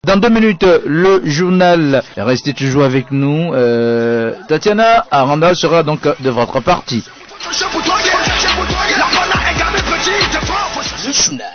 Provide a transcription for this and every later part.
Dans 2 minutes, le journal. Restez toujours avec nous. Tatiana Aranda sera donc de votre partie. Le journal.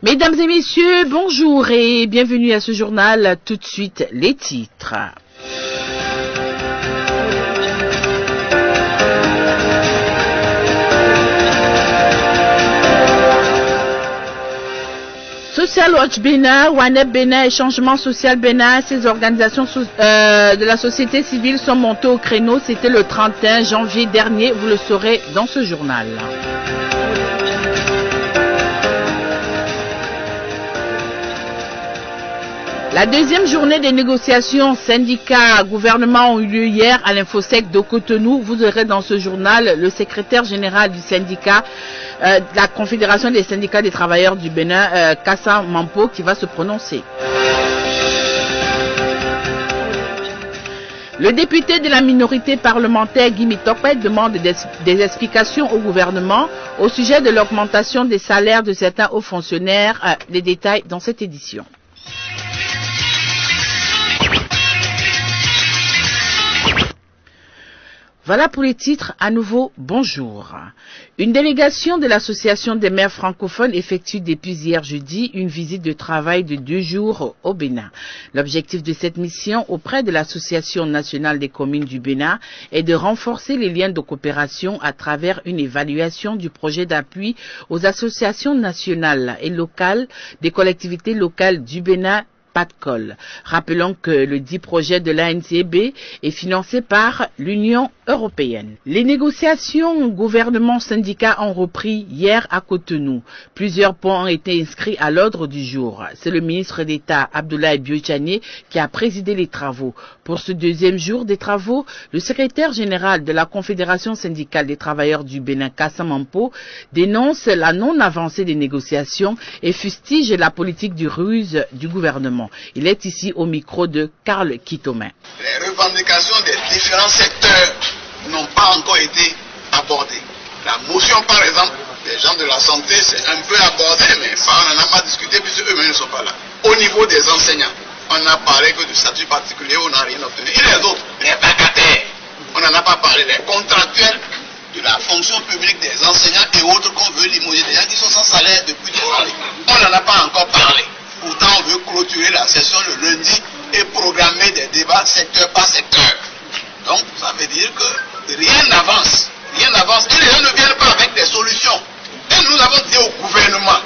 Mesdames et messieurs, bonjour et bienvenue à ce journal. Tout de suite, les titres. Social Watch Bénin, WANEP Bénin et Changement Social Bénin, ces organisations de la société civile sont montées au créneau. C'était le 31 janvier dernier, vous le saurez dans ce journal. La deuxième journée des négociations syndicats-gouvernement ont eu lieu hier à l'Infosec de Cotonou. Vous aurez dans ce journal le secrétaire général du syndicat, de la Confédération des syndicats des travailleurs du Bénin, Kassa Mampo, qui va se prononcer. Le député de la minorité parlementaire Guy Mitokpe demande des explications au gouvernement au sujet de l'augmentation des salaires de certains hauts fonctionnaires. Les détails dans cette édition. Voilà pour les titres. À nouveau, bonjour. Une délégation de l'Association des maires francophones effectue depuis hier jeudi une visite de travail de 2 jours au Bénin. L'objectif de cette mission auprès de l'Association nationale des communes du Bénin est de renforcer les liens de coopération à travers une évaluation du projet d'appui aux associations nationales et locales des collectivités locales du Bénin. Pas de colle. Rappelons que le dit projet de l'ANCB est financé par l'Union européenne. Les négociations gouvernement-syndicats ont repris hier à Cotonou. Plusieurs points ont été inscrits à l'ordre du jour. C'est le ministre d'État Abdoulaye Biotchane qui a présidé les travaux. Pour ce deuxième jour des travaux, le secrétaire général de la Confédération syndicale des travailleurs du Bénin, Kassa Mampo, dénonce la non-avancée des négociations et fustige la politique du ruse du gouvernement. Il est ici au micro de Karl Kitomin. Les revendications des différents secteurs n'ont pas encore été abordées. La motion, par exemple, des gens de la santé, c'est un peu abordé, mais on n'en a pas discuté puisque eux-mêmes ne sont pas là. Au niveau des enseignants, on n'a parlé que du statut particulier, on n'a rien obtenu. Et les autres, les vacataires, on n'en a pas parlé. Les contractuels de la fonction publique des enseignants et autres qu'on veut limoger, des gens qui sont sans salaire depuis des années. On n'en a pas encore parlé. Pourtant, on veut clôturer la session le lundi et programmer des débats secteur par secteur. Donc, ça veut dire que rien n'avance. Rien n'avance. Et les gens ne viennent pas avec des solutions. Et nous avons dit au gouvernement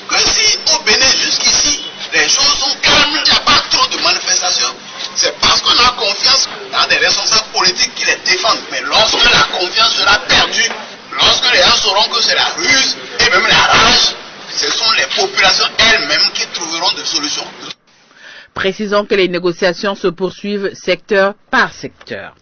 que si au Bénin, jusqu'ici, les choses sont calmes, il n'y a pas trop de manifestations, c'est parce qu'on a confiance dans des responsables politiques qui les défendent. Mais lorsque la confiance sera perdue, lorsque les gens sauront que c'est la ruse et même la rage, ce sont les populations elles-mêmes qui trouveront des solutions. Précisons que les négociations se poursuivent secteur par secteur.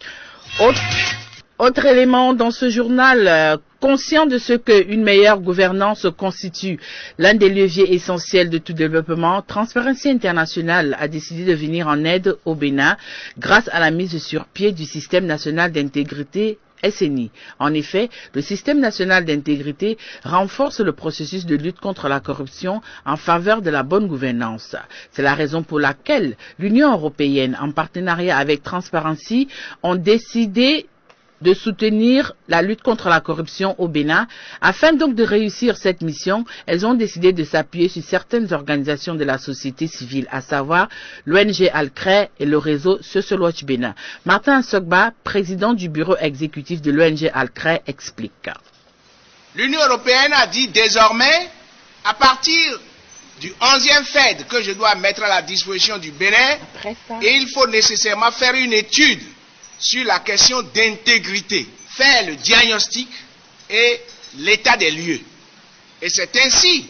Autre élément dans ce journal, conscient de ce qu'une meilleure gouvernance constitue l'un des leviers essentiels de tout développement, Transparency International a décidé de venir en aide au Bénin grâce à la mise sur pied du système national d'intégrité SNI. En effet, le système national d'intégrité renforce le processus de lutte contre la corruption en faveur de la bonne gouvernance. C'est la raison pour laquelle l'Union européenne, en partenariat avec Transparency, ont décidé de soutenir la lutte contre la corruption au Bénin. Afin donc de réussir cette mission, elles ont décidé de s'appuyer sur certaines organisations de la société civile, à savoir l'ONG Alcré et le réseau Social Watch Bénin. Martin Sogba, président du bureau exécutif de l'ONG Alcré, explique. L'Union européenne a dit désormais, à partir du 11e FED que je dois mettre à la disposition du Bénin, et il faut nécessairement faire une étude sur la question d'intégrité, faire le diagnostic et l'état des lieux. Et c'est ainsi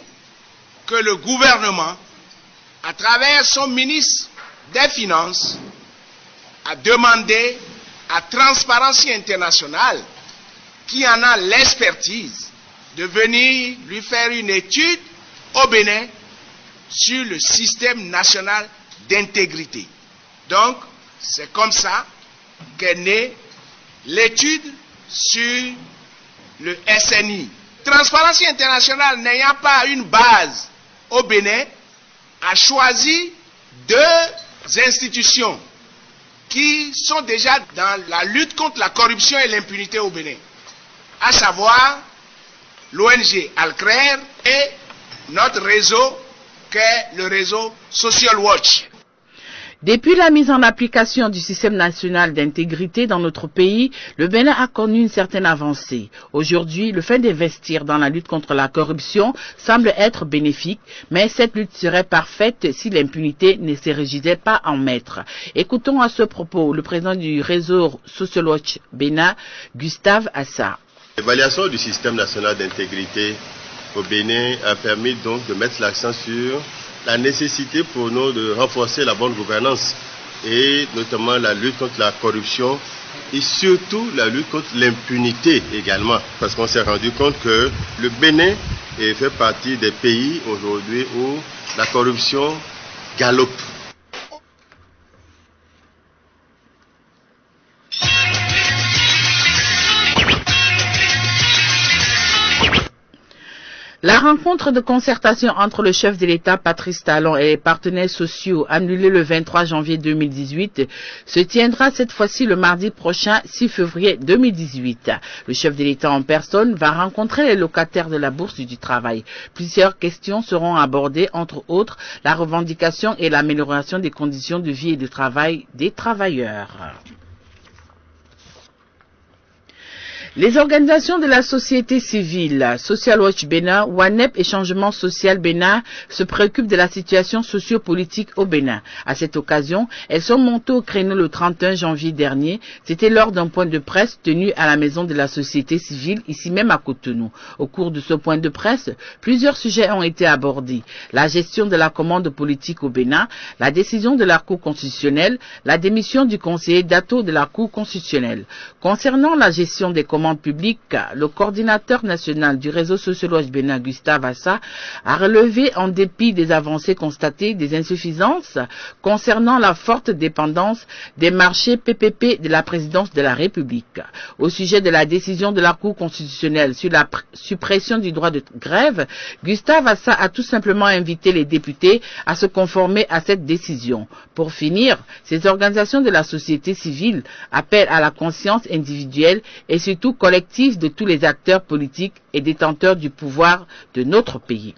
que le gouvernement, à travers son ministre des Finances, a demandé à Transparency International, qui en a l'expertise, de venir lui faire une étude au Bénin sur le système national d'intégrité. Donc, c'est comme ça qu'est née l'étude sur le SNI. Transparency International, n'ayant pas une base au Bénin, a choisi deux institutions qui sont déjà dans la lutte contre la corruption et l'impunité au Bénin, à savoir l'ONG Alcrer et notre réseau qu'est le réseau Social Watch. Depuis la mise en application du système national d'intégrité dans notre pays, le Bénin a connu une certaine avancée. Aujourd'hui, le fait d'investir dans la lutte contre la corruption semble être bénéfique, mais cette lutte serait parfaite si l'impunité ne se régissait pas en maître. Écoutons à ce propos le président du réseau Social Watch Bénin, Gustave Assa. L'évaluation du système national d'intégrité au Bénin a permis donc de mettre l'accent sur la nécessité pour nous de renforcer la bonne gouvernance et notamment la lutte contre la corruption et surtout la lutte contre l'impunité également. Parce qu'on s'est rendu compte que le Bénin fait partie des pays aujourd'hui où la corruption galope. La rencontre de concertation entre le chef de l'État, Patrice Talon, et les partenaires sociaux, annulée le 23 janvier 2018, se tiendra cette fois-ci le mardi prochain, 6 février 2018. Le chef de l'État en personne va rencontrer les locataires de la Bourse du Travail. Plusieurs questions seront abordées, entre autres, la revendication et l'amélioration des conditions de vie et de travail des travailleurs. Les organisations de la société civile, Social Watch Bénin, WANEP et Changement Social Bénin se préoccupent de la situation socio-politique au Bénin. À cette occasion, elles sont montées au créneau le 31 janvier dernier. C'était lors d'un point de presse tenu à la maison de la société civile, ici même à Cotonou. Au cours de ce point de presse, plusieurs sujets ont été abordés. La gestion de la commande politique au Bénin, la décision de la Cour constitutionnelle, la démission du conseiller Dato de la Cour constitutionnelle. Concernant la gestion des commandes publiques, le coordinateur national du réseau Social Watch Bénin, Gustave Assa, a relevé, en dépit des avancées constatées, des insuffisances concernant la forte dépendance des marchés PPP de la présidence de la République. Au sujet de la décision de la Cour constitutionnelle sur la suppression du droit de grève, Gustave Assa a tout simplement invité les députés à se conformer à cette décision. Pour finir, ces organisations de la société civile appellent à la conscience individuelle et surtout collectif de tous les acteurs politiques et détenteurs du pouvoir de notre pays.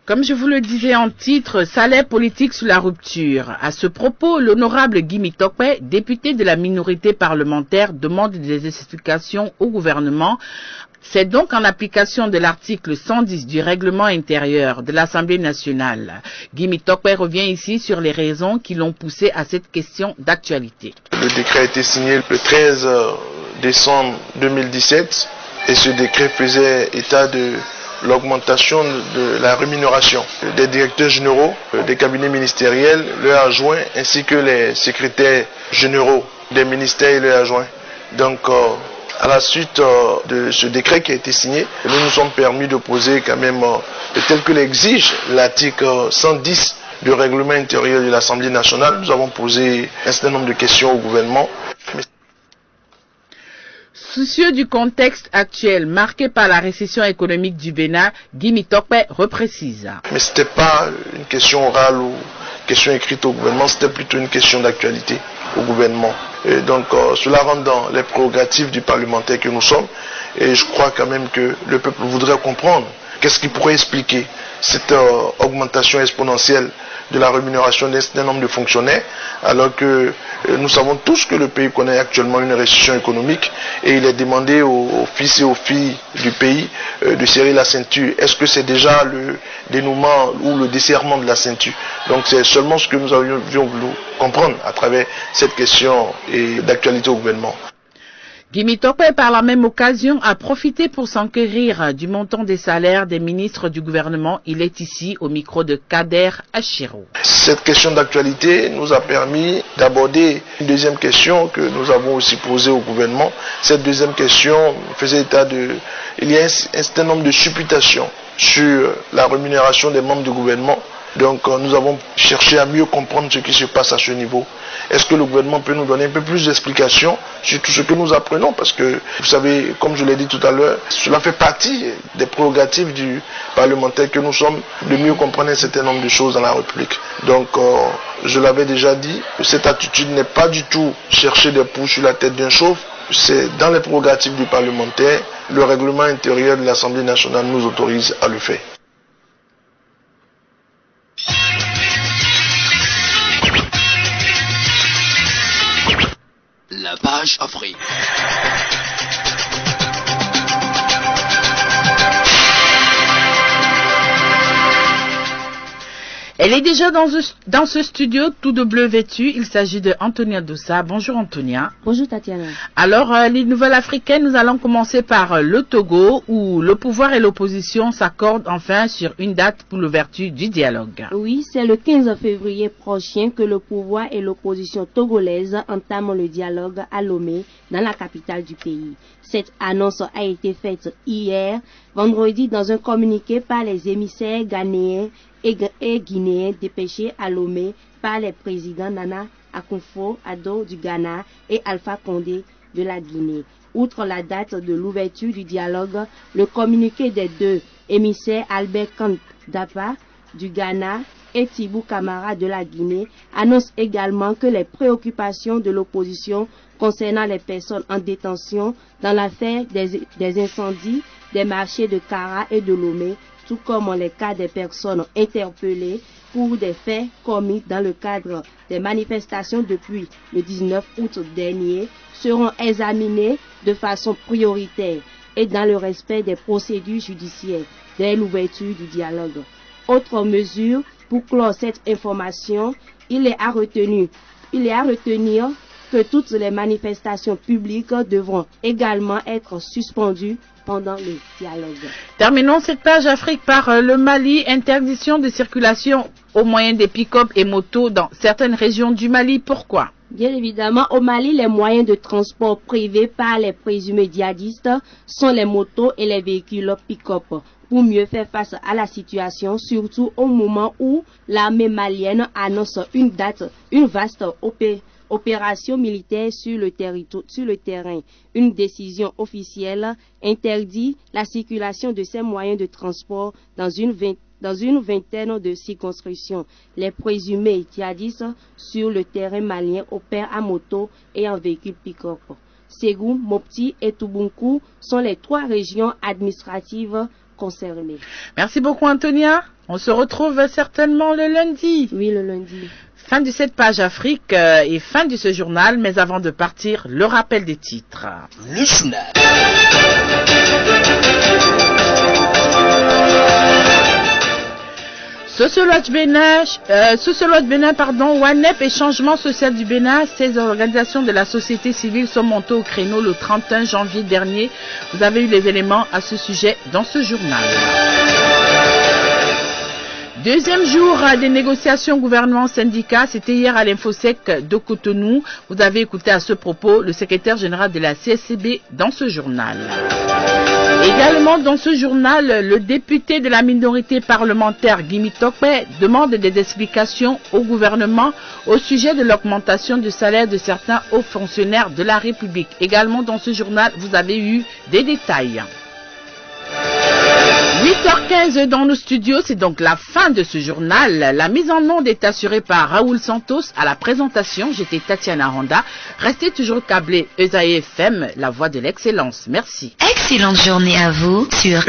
Comme je vous le disais en titre, salaire politique sous la rupture. À ce propos, l'honorable Guy Mitokwe, député de la minorité parlementaire, demande des explications au gouvernement. C'est donc en application de l'article 110 du règlement intérieur de l'Assemblée nationale. Guy Mitokwe revient ici sur les raisons qui l'ont poussé à cette question d'actualité. Le décret a été signé le 13 décembre 2017 et ce décret faisait état de l'augmentation de la rémunération des directeurs généraux, des cabinets ministériels, leurs adjoints ainsi que les secrétaires généraux des ministères et leurs adjoints. Donc, à la suite de ce décret qui a été signé, nous nous sommes permis de poser quand même, tel que l'exige l'article 110 du règlement intérieur de l'Assemblée nationale, nous avons posé un certain nombre de questions au gouvernement. Soucieux du contexte actuel marqué par la récession économique du Bénin, Guy Mitokwe reprécise. Mais ce n'était pas une question orale ou question écrite au gouvernement, c'était plutôt une question d'actualité au gouvernement. Et donc cela rentre dans les prérogatives du parlementaire que nous sommes. Et je crois quand même que le peuple voudrait comprendre qu'est-ce qui pourrait expliquer cette augmentation exponentielle de la rémunération d'un certain nombre de fonctionnaires, alors que nous savons tous que le pays connaît actuellement une récession économique et il est demandé aux fils et aux filles du pays de serrer la ceinture. Est-ce que c'est déjà le dénouement ou le desserrement de la ceinture? Donc c'est seulement ce que nous avions voulu comprendre à travers cette question d'actualité au gouvernement. Guimi Tokwe, par la même occasion, a profité pour s'enquérir du montant des salaires des ministres du gouvernement. Il est ici au micro de Kader Achiro. Cette question d'actualité nous a permis d'aborder une deuxième question que nous avons aussi posée au gouvernement. Cette deuxième question faisait état de... Il y a un certain nombre de supputations sur la rémunération des membres du gouvernement. Donc nous avons cherché à mieux comprendre ce qui se passe à ce niveau. Est-ce que le gouvernement peut nous donner un peu plus d'explications sur tout ce que nous apprenons? Parce que, vous savez, comme je l'ai dit tout à l'heure, cela fait partie des prérogatives du parlementaire que nous sommes, de mieux comprendre un certain nombre de choses dans la République. Donc, je l'avais déjà dit, cette attitude n'est pas du tout chercher des poux sur la tête d'un chauve. C'est dans les prérogatives du parlementaire. Le règlement intérieur de l'Assemblée nationale nous autorise à le faire. La page Afrique. Elle est déjà dans ce studio tout de bleu vêtu. Il s'agit de Antonia Doussa. Bonjour Antonia. Bonjour Tatiana. Alors, les nouvelles africaines, nous allons commencer par le Togo, où le pouvoir et l'opposition s'accordent enfin sur une date pour l'ouverture du dialogue. Oui, c'est le 15 février prochain que le pouvoir et l'opposition togolaise entament le dialogue à Lomé, dans la capitale du pays. Cette annonce a été faite hier, vendredi, dans un communiqué par les émissaires ghanéens et guinéens dépêchés à Lomé par les présidents Nana Akufo-Addo du Ghana et Alpha Condé de la Guinée. Outre la date de l'ouverture du dialogue, le communiqué des deux émissaires Albert Kant Dapa du Ghana et Thibou Camara de la Guinée annonce également que les préoccupations de l'opposition concernant les personnes en détention dans l'affaire des incendies des marchés de Kara et de Lomé, tout comme les cas des personnes interpellées pour des faits commis dans le cadre des manifestations depuis le 19 août dernier, seront examinés de façon prioritaire et dans le respect des procédures judiciaires dès l'ouverture du dialogue. Autre mesure, pour clore cette information, il est à retenir que toutes les manifestations publiques devront également être suspendues pendant le dialogue. Terminons cette page Afrique par le Mali. Interdiction de circulation au moyen des pick-up et motos dans certaines régions du Mali. Pourquoi? Bien évidemment, au Mali, les moyens de transport privés par les présumés djihadistes sont les motos et les véhicules pick-up. Pour mieux faire face à la situation, surtout au moment où l'armée malienne annonce une vaste opération militaire sur le terrain. Une décision officielle interdit la circulation de ces moyens de transport dans une vingtaine de circonscriptions. Les présumés djihadistes sur le terrain malien opèrent à moto et en véhicule pick-up. Ségou, Mopti et Toubunkou sont les 3 régions administratives concernées. Merci beaucoup Antonia. On se retrouve certainement le lundi. Oui, le lundi. Fin de cette page Afrique et fin de ce journal, mais avant de partir, le rappel des titres. Le journal. Sociologue Bénin, WANEP et Changement Social du Bénin, ces organisations de la société civile sont montées au créneau le 31 janvier dernier. Vous avez eu les éléments à ce sujet dans ce journal. Deuxième jour des négociations gouvernement-syndicat, c'était hier à l'Infosec de Cotonou. Vous avez écouté à ce propos le secrétaire général de la CSCB dans ce journal. Également dans ce journal, le député de la minorité parlementaire Guimi Tokwe demande des explications au gouvernement au sujet de l'augmentation du salaire de certains hauts fonctionnaires de la République. Également dans ce journal, vous avez eu des détails. 8h15 dans nos studios, c'est donc la fin de ce journal. La mise en onde est assurée par Raoul Santos. À la présentation, j'étais Tatiana Honda. Restez toujours câblés ESAE FM, la voix de l'excellence. Merci. Excellente journée à vous sur